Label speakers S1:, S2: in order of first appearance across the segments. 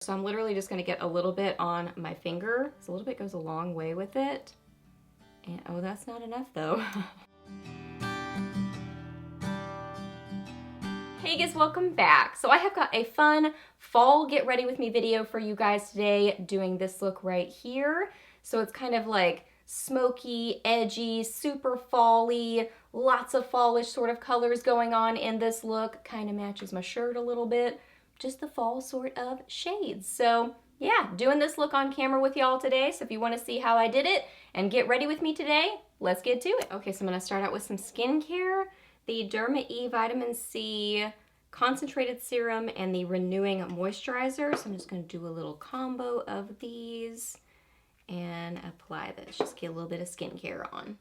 S1: so I'm literally just gonna get a little bit on my finger. So a little bit goes a long way with it. And oh, that's not enough though. Hey guys, welcome back. So I have got a fun fall get ready with me video for you guys today, doing this look right here. So it's kind of like smoky, edgy, super fall-y, lots of fallish sort of colors going on in this look. Kind of matches my shirt a little bit, just the fall sort of shades. So yeah, doing this look on camera with y'all today. So if you want to see how I did it and get ready with me today, let's get to it. Okay, so I'm going to start out with some skincare. The Derma E Vitamin C Concentrated Serum and the Renewing Moisturizer. So I'm just going to do a little combo of these and apply this. Just get a little bit of skincare on.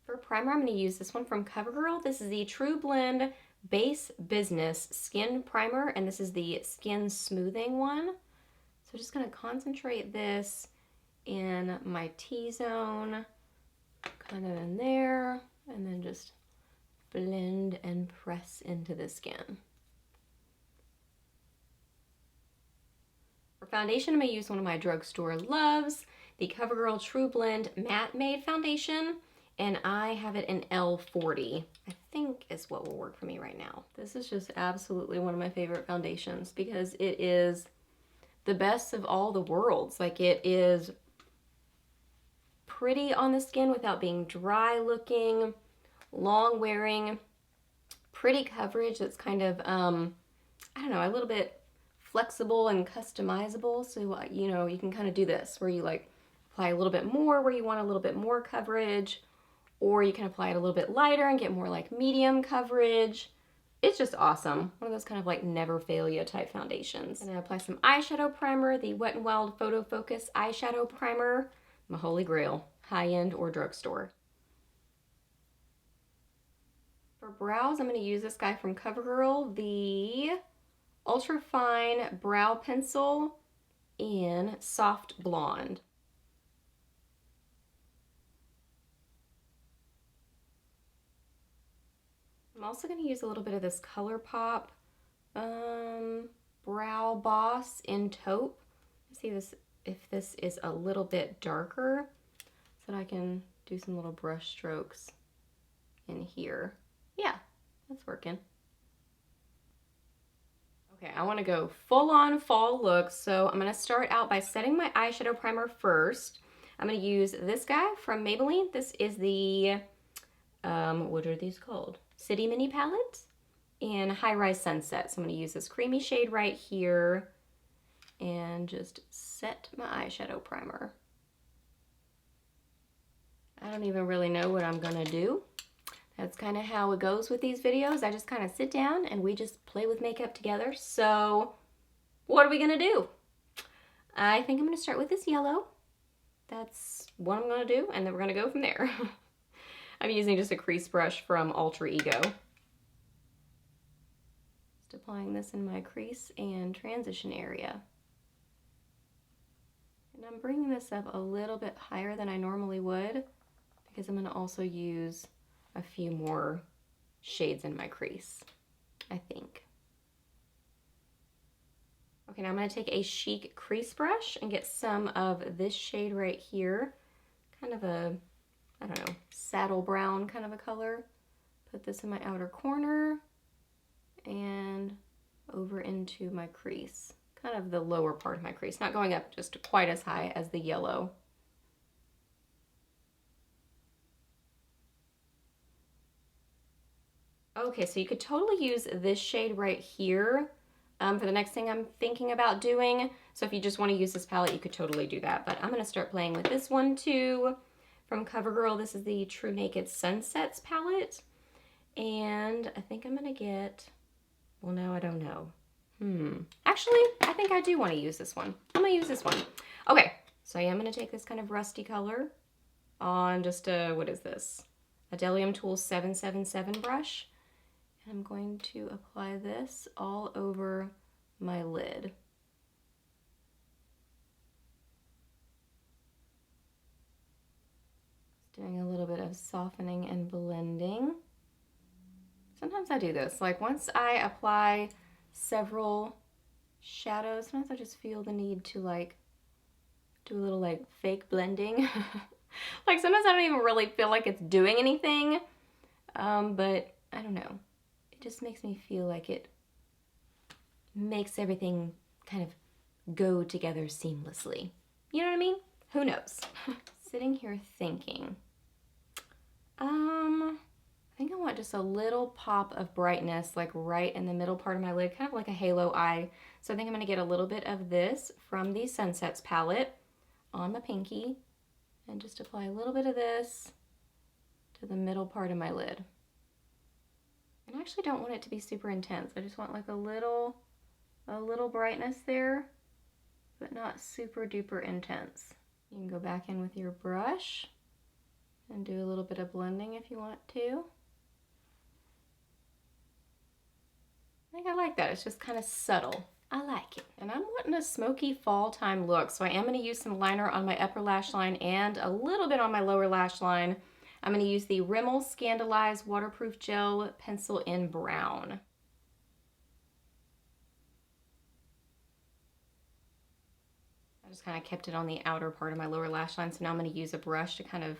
S1: For primer, I'm going to use this one from CoverGirl. This is the True Blend Base Business Skin Primer, and this is the Skin Smoothing one. So just going to concentrate this in my T-zone, kind of in there, and then just blend and press into the skin. For foundation, I'm going to use one of my drugstore loves, the CoverGirl True Blend Matte Made Foundation, and I have it in L40. I think is what will work for me right now. This is just absolutely one of my favorite foundations because it is the best of all the worlds. Like, it is pretty on the skin without being dry looking, long wearing, pretty coverage that's kind of, I don't know, a little bit flexible and customizable. So, you know, you can kind of do this where you like apply a little bit more where you want a little bit more coverage, or you can apply it a little bit lighter and get more like medium coverage. It's just awesome. One of those kind of like never fail you type foundations. And then apply some eyeshadow primer, the Wet n Wild Photo Focus Eyeshadow Primer, my holy grail, high-end or drugstore. For brows, I'm going to use this guy from CoverGirl, the Ultra Fine Brow Pencil in Soft Blonde. I'm also going to use a little bit of this ColourPop Brow Boss in Taupe. See this, if this is a little bit darker, so that I can do some little brush strokes in here. Yeah, that's working. Okay, I want to go full on fall look, so I'm going to start out by setting my eyeshadow primer first. I'm going to use this guy from Maybelline. This is the, what are these called? City Mini Palette in High Rise Sunset. So I'm going to use this creamy shade right here and just set my eyeshadow primer. I don't even really know what I'm going to do. That's kind of how it goes with these videos. I just kind of sit down and we just play with makeup together. So what are we going to do? I think I'm going to start with this yellow. That's what I'm going to do, and then we're going to go from there. I'm using just a crease brush from Ultra Ego. Just applying this in my crease and transition area. And I'm bringing this up a little bit higher than I normally would because I'm going to also use a few more shades in my crease, I think. Okay, now I'm going to take a Chique Crease brush and get some of this shade right here. Kind of a, I don't know, saddle brown kind of a color. Put this in my outer corner and over into my crease. Kind of the lower part of my crease, not going up just quite as high as the yellow. Okay, so you could totally use this shade right here for the next thing I'm thinking about doing. So if you just want to use this palette, you could totally do that. But I'm going to start playing with this one too from CoverGirl. This is the True Naked Sunsets palette. And I think I'm going to get, well, no, I don't know. Actually, I think I do want to use this one. I'm going to use this one. Okay, so I am going to take this kind of rusty color on just a, what is this? A Bdellium Tools 777 brush. And I'm going to apply this all over my lid. Just doing a little bit of softening and blending. Sometimes I do this, like once I apply several shadows. Sometimes I just feel the need to like do a little like fake blending. Like sometimes I don't even really feel like it's doing anything, but I don't know. It just makes me feel like it makes everything kind of go together seamlessly. You know what I mean? Who knows? Sitting here thinking, I think I want just a little pop of brightness like right in the middle part of my lid, kind of like a halo eye. So I think I'm gonna get a little bit of this from the Sunsets palette on my pinky and just apply a little bit of this to the middle part of my lid. And I actually don't want it to be super intense. I just want like a little brightness there, but not super duper intense. You can go back in with your brush and do a little bit of blending if you want to. I think I like that. It's just kind of subtle. I like it. And I'm wanting a smoky fall time look, so I am going to use some liner on my upper lash line and a little bit on my lower lash line. I'm going to use the Rimmel Scandaleyes Waterproof Gel Pencil in Brown. I just kind of kept it on the outer part of my lower lash line, so now I'm going to use a brush to kind of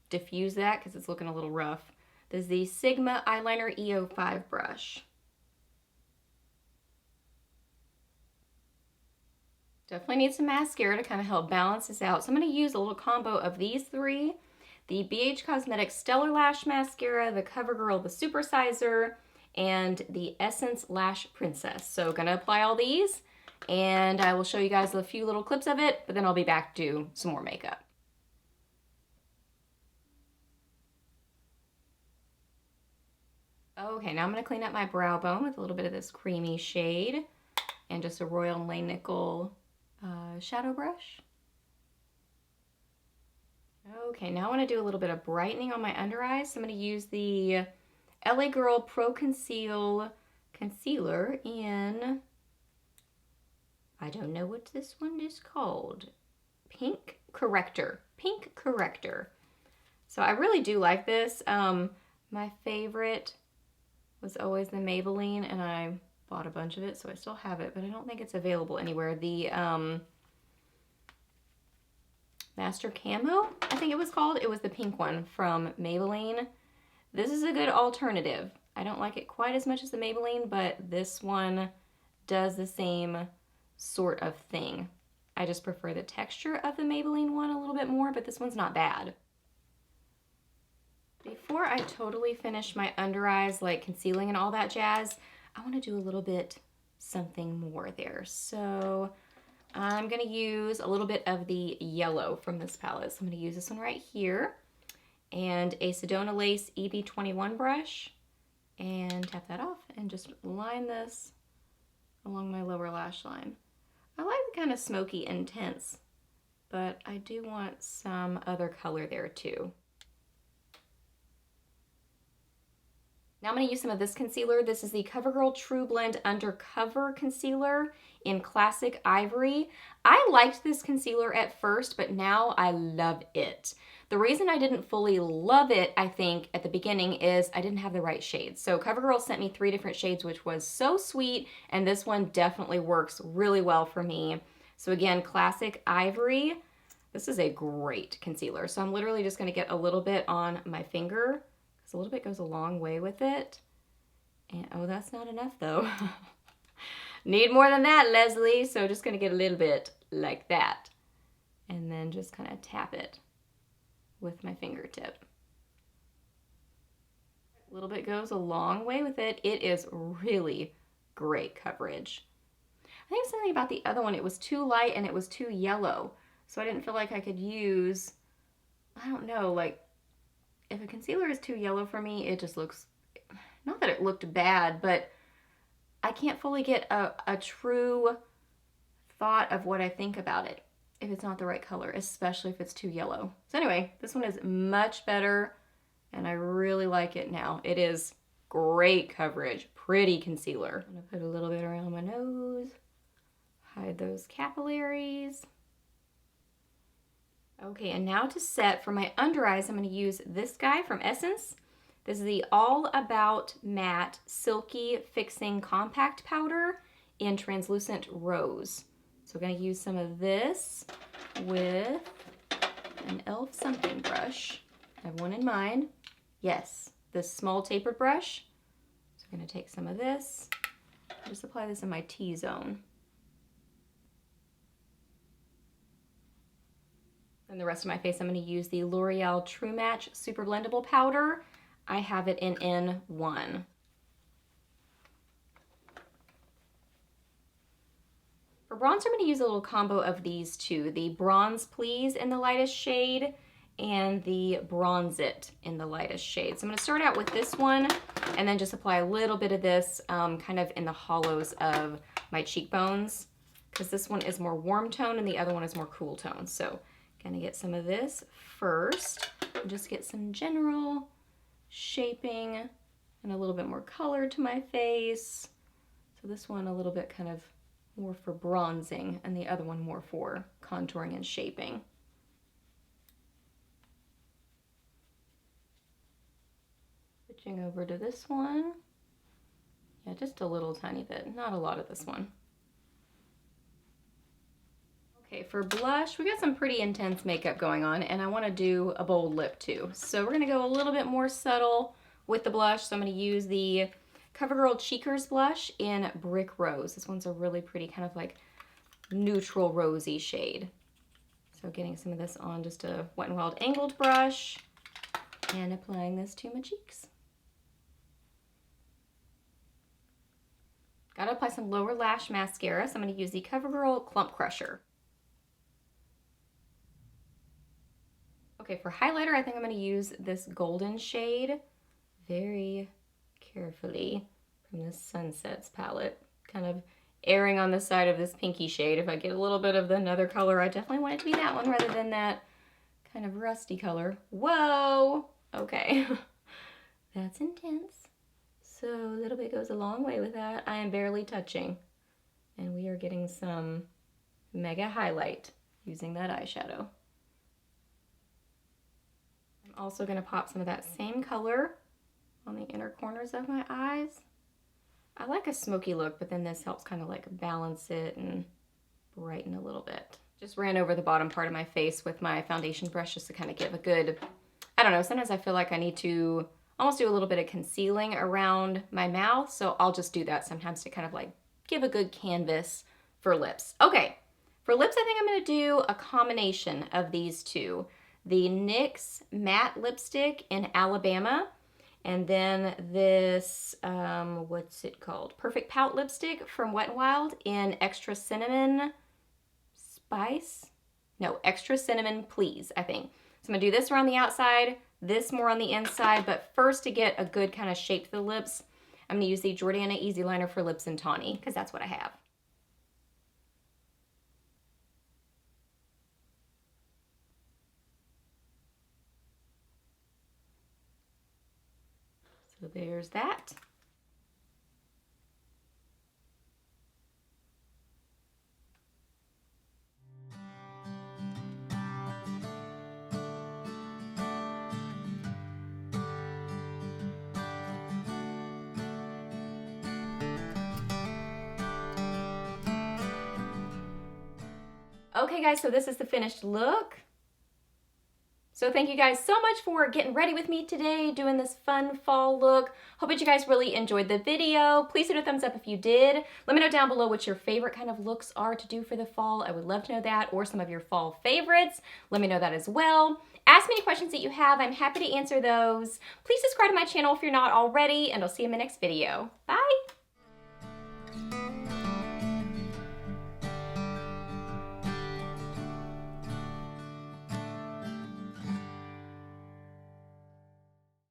S1: diffuse that because it's looking a little rough. This is the Sigma Eyeliner E05 brush. Definitely need some mascara to kind of help balance this out. So I'm going to use a little combo of these three. The BH Cosmetics Stellar Lash Mascara, the CoverGirl The Supersizer, and the Essence Lash Princess. So going to apply all these, and I will show you guys a few little clips of it, but then I'll be back to do some more makeup. Okay, now I'm going to clean up my brow bone with a little bit of this creamy shade and just a Royal Langnickel shadow brush. Okay, now I want to do a little bit of brightening on my under eyes. So I'm going to use the LA Girl Pro Conceal Concealer in, I don't know what this one is called, Pink Corrector. Pink Corrector. So I really do like this. My favorite was always the Maybelline, and I bought a bunch of it, so I still have it, but I don't think it's available anywhere. The Master Camo, I think it was called. It was the pink one from Maybelline. This is a good alternative. I don't like it quite as much as the Maybelline, but this one does the same sort of thing. I just prefer the texture of the Maybelline one a little bit more, but this one's not bad. Before I totally finish my under eyes, like concealing and all that jazz, I want to do a little bit something more there. So I'm going to use a little bit of the yellow from this palette. So I'm going to use this one right here and a Sedona Lace EB21 brush and tap that off and just line this along my lower lash line. I like the kind of smoky intense, but I do want some other color there too. Now I'm going to use some of this concealer. This is the CoverGirl True Blend Undercover Concealer in Classic Ivory. I liked this concealer at first, but now I love it. The reason I didn't fully love it, I think, at the beginning is I didn't have the right shades. So CoverGirl sent me 3 different shades, which was so sweet, and this one definitely works really well for me. So again, Classic Ivory. This is a great concealer. So I'm literally just going to get a little bit on my finger. A little bit goes a long way with it. And oh, that's not enough though. Need more than that, Leslie. So just gonna get a little bit like that. And then just kind of tap it with my fingertip. A little bit goes a long way with it. It is really great coverage. I think something about the other one, it was too light and it was too yellow. So I didn't feel like I could use, I don't know, like, if a concealer is too yellow for me, it just looks, not that it looked bad, but I can't fully get a true thought of what I think about it if it's not the right color, especially if it's too yellow. So anyway, this one is much better, and I really like it now. It is great coverage, pretty concealer. I'm gonna put a little bit around my nose, hide those capillaries. Okay, and now to set for my under eyes, I'm going to use this guy from Essence. This is the All About Matte Silky Fixing Compact Powder in Translucent Rose. So we're gonna use some of this with an e.l.f. something brush. I have one in mind. Yes, this small tapered brush. So I'm gonna take some of this, just apply this in my T-zone. And the rest of my face, I'm gonna use the L'Oreal True Match Super Blendable Powder. I have it in N1. For bronzer, I'm gonna use a little combo of these two, the Bronze Please in the lightest shade and the Bronze It in the lightest shade. So I'm gonna start out with this one and then just apply a little bit of this kind of in the hollows of my cheekbones, because this one is more warm tone and the other one is more cool tone. So gonna get some of this first and just get some general shaping and a little bit more color to my face. So this one a little bit kind of more for bronzing and the other one more for contouring and shaping. Switching over to this one. Yeah, just a little tiny bit, not a lot of this one. Okay, for blush, we got some pretty intense makeup going on and I wanna do a bold lip too. So we're gonna go a little bit more subtle with the blush. So I'm gonna use the CoverGirl Cheekers blush in Brick Rose. This one's a really pretty kind of like neutral rosy shade. So getting some of this on just a Wet n Wild angled brush and applying this to my cheeks. Gotta apply some lower lash mascara, so I'm gonna use the CoverGirl Clump Crusher. Okay, for highlighter, I think I'm gonna use this golden shade very carefully from this Sunsets palette, kind of erring on the side of this pinky shade. If I get a little bit of another color, I definitely want it to be that one rather than that kind of rusty color. Whoa, okay, that's intense. So a little bit goes a long way with that. I am barely touching, and we are getting some mega highlight using that eyeshadow. I'm also gonna pop some of that same color on the inner corners of my eyes. I like a smoky look, but then this helps kind of like balance it and brighten a little bit. Just ran over the bottom part of my face with my foundation brush just to kind of give a good, I don't know, sometimes I feel like I need to almost do a little bit of concealing around my mouth, so I'll just do that sometimes to kind of like give a good canvas for lips. Okay, for lips I think I'm gonna do a combination of these two. The NYX Matte Lipstick in Alabama, and then this, what's it called? Perfect Pout Lipstick from Wet n Wild in Extra Cinnamon Spice? No, Extra Cinnamon Please, I think. So I'm gonna do this around the outside, this more on the inside, but first to get a good kind of shape to the lips, I'm gonna use the Jordana Easy Liner for Lips in Tawny, because that's what I have. So there's that. Okay guys, so this is the finished look. So thank you guys so much for getting ready with me today, doing this fun fall look. Hope that you guys really enjoyed the video. Please hit a thumbs up if you did. Let me know down below what your favorite kind of looks are to do for the fall. I would love to know that, or some of your fall favorites. Let me know that as well. Ask me any questions that you have. I'm happy to answer those. Please subscribe to my channel if you're not already, and I'll see you in my next video. Bye!